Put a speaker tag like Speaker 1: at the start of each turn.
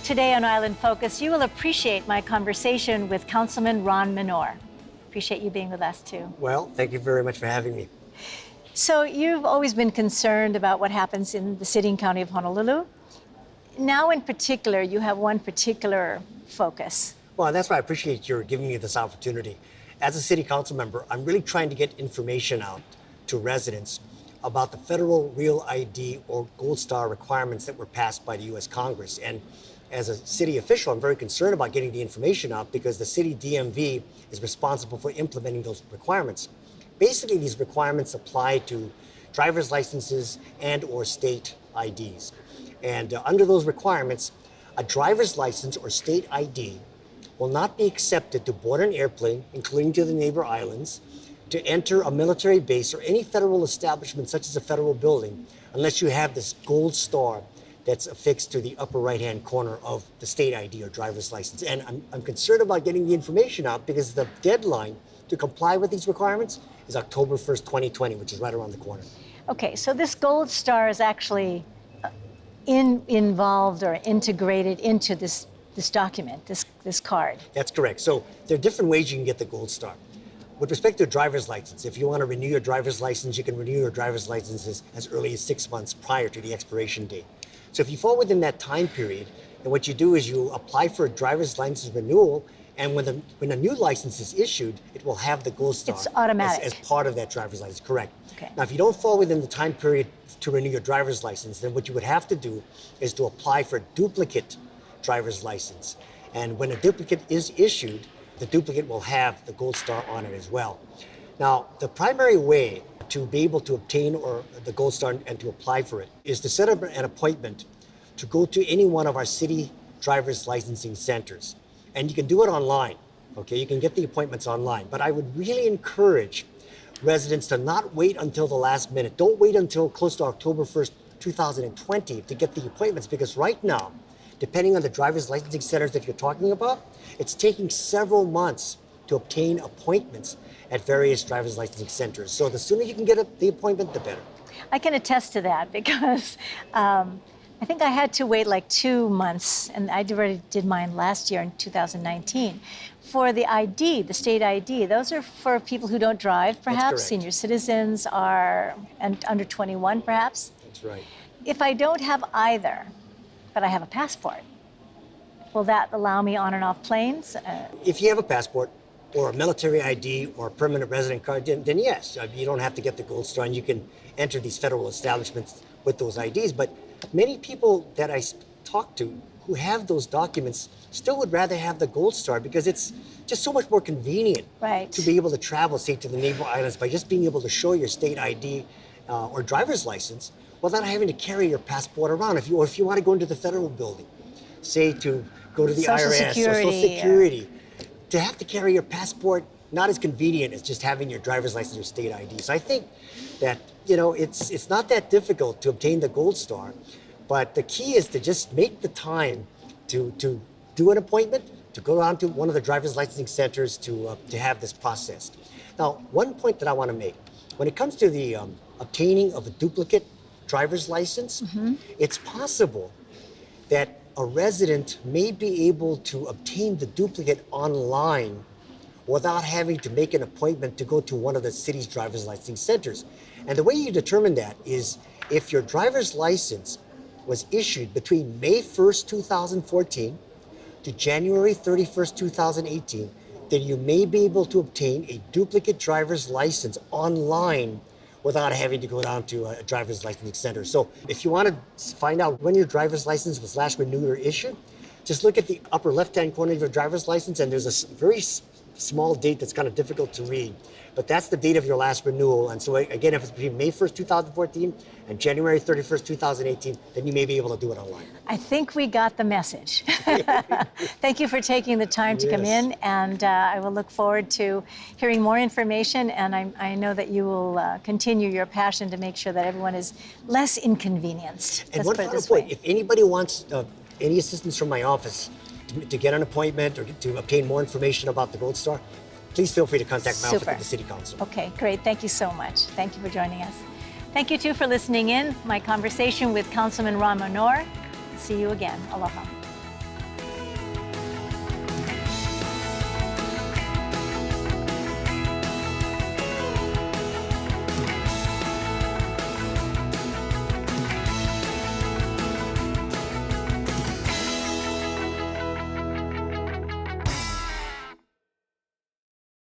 Speaker 1: Today on Island Focus, you will appreciate my conversation with Councilman Ron Menor. Appreciate you being with us too.
Speaker 2: Well, thank you very much for having me.
Speaker 1: So you've always been concerned about what happens in the city and county of Honolulu. Now in particular, you have one particular focus.
Speaker 2: Well, that's why I appreciate your giving me this opportunity. As a city council member, I'm really trying to get information out to residents about the federal Real ID or Gold Star requirements that were passed by the U.S. Congress. And as a city official, I'm very concerned about getting the information out because the city DMV is responsible for implementing those requirements. Basically, these requirements apply to driver's licenses and or state IDs. And under those requirements, a driver's license or state ID will not be accepted to board an airplane, including to the neighbor islands, to enter a military base or any federal establishment such as a federal building, unless you have this gold star that's affixed to the upper right-hand corner of the state ID or driver's license. And I'm concerned about getting the information out because the deadline to comply with these requirements is October 1st, 2020, which is right around the corner.
Speaker 1: Okay, so this gold star is actually involved or integrated into this document, this card.
Speaker 2: That's correct. So there are different ways you can get the gold star. With respect to a driver's license, if you want to renew your driver's license, you can renew your driver's licenses as early as 6 months prior to the expiration date. So if you fall within that time period, then what you do is you apply for a driver's license renewal, and when a new license is issued, it will have the gold star.
Speaker 1: It's automatic.
Speaker 2: As part of that driver's license, correct.
Speaker 1: Okay.
Speaker 2: Now, if you don't fall within the time period to renew your driver's license, then what you would have to do is to apply for a duplicate driver's license. And when a duplicate is issued, the duplicate will have the gold star on it as well. Now, the primary way to be able to obtain the gold star and to apply for it is to set up an appointment to go to any one of our city driver's licensing centers. And you can do it online, okay? You can get the appointments online. But I would really encourage residents to not wait until the last minute. Don't wait until close to October 1st, 2020 to get the appointments, because right now, depending on the driver's licensing centers that you're talking about, it's taking several months to obtain appointments at various driver's licensing centers. So the sooner you can get the appointment, the better.
Speaker 1: I can attest to that because I think I had to wait like 2 months, and I already did mine last year in 2019. For the ID, the state ID, those are for people who don't drive, perhaps. Senior citizens are and under 21, perhaps.
Speaker 2: That's right.
Speaker 1: If I don't have either, but I have a passport, will that allow me on and off planes?
Speaker 2: If you have a passport or a military ID or a permanent resident card, then yes, you don't have to get the gold star and you can enter these federal establishments with those IDs. But many people that I talk to who have those documents still would rather have the gold star because it's just so much more convenient to be able to travel, say, to the neighbor islands by just being able to show your state ID or driver's license without having to carry your passport around. If you want to go into the federal building, say to go to the
Speaker 1: Social
Speaker 2: IRS
Speaker 1: Security,
Speaker 2: or Social Security, to have to carry your passport, not as convenient as just having your driver's license or state ID. So I think that, it's not that difficult to obtain the gold star, but the key is to just make the time to do an appointment, to go down to one of the driver's licensing centers to have this processed. Now, one point that I want to make, when it comes to the obtaining of a duplicate driver's license, it's possible that a resident may be able to obtain the duplicate online without having to make an appointment to go to one of the city's driver's licensing centers. And the way you determine that is if your driver's license was issued between May 1st, 2014 to January 31st, 2018, then you may be able to obtain a duplicate driver's license online without having to go down to a driver's licensing center. So if you want to find out when your driver's license was last renewed or issued, just look at the upper left-hand corner of your driver's license, and there's a very small date that's kind of difficult to read. But that's the date of your last renewal. And so again, if it's between May 1st, 2014 and January 31st, 2018, then you may be able to do it online.
Speaker 1: I think we got the message. Thank you for taking the time to come in, and I will look forward to hearing more information, and I know that you will continue your passion to make sure that everyone is less inconvenienced.
Speaker 2: And one final point, if anybody wants any assistance from my office to get an appointment or to obtain more information about the Gold Star, please feel free to contact my office at the City Council.
Speaker 1: Okay, great. Thank you so much. Thank you for joining us. Thank you, too, for listening in. My conversation with Councilman Ron Menor. See you again. Aloha.